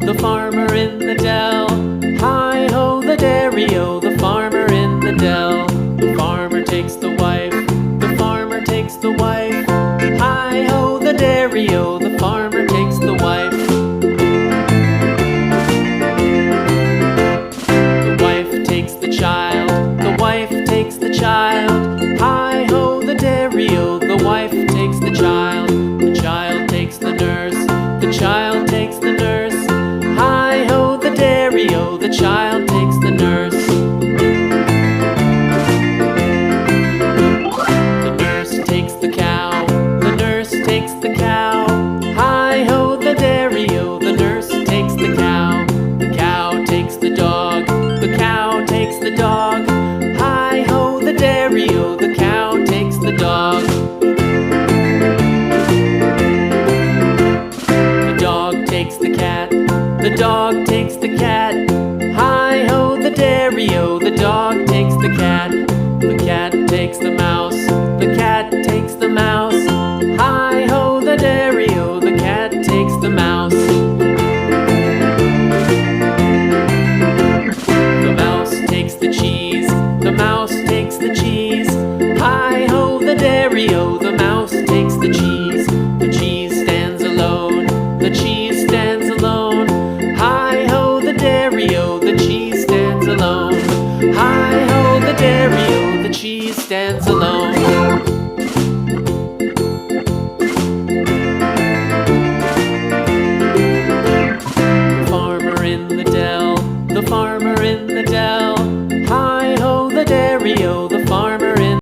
The farmer in the dell. Hi-ho, the dairy-o, the farmer in the dell. The farmer takes the wife, the farmer takes the wife. Hi-ho, the dairy-o, the farmer takes the wife. The wife takes the child, the wife takes the child.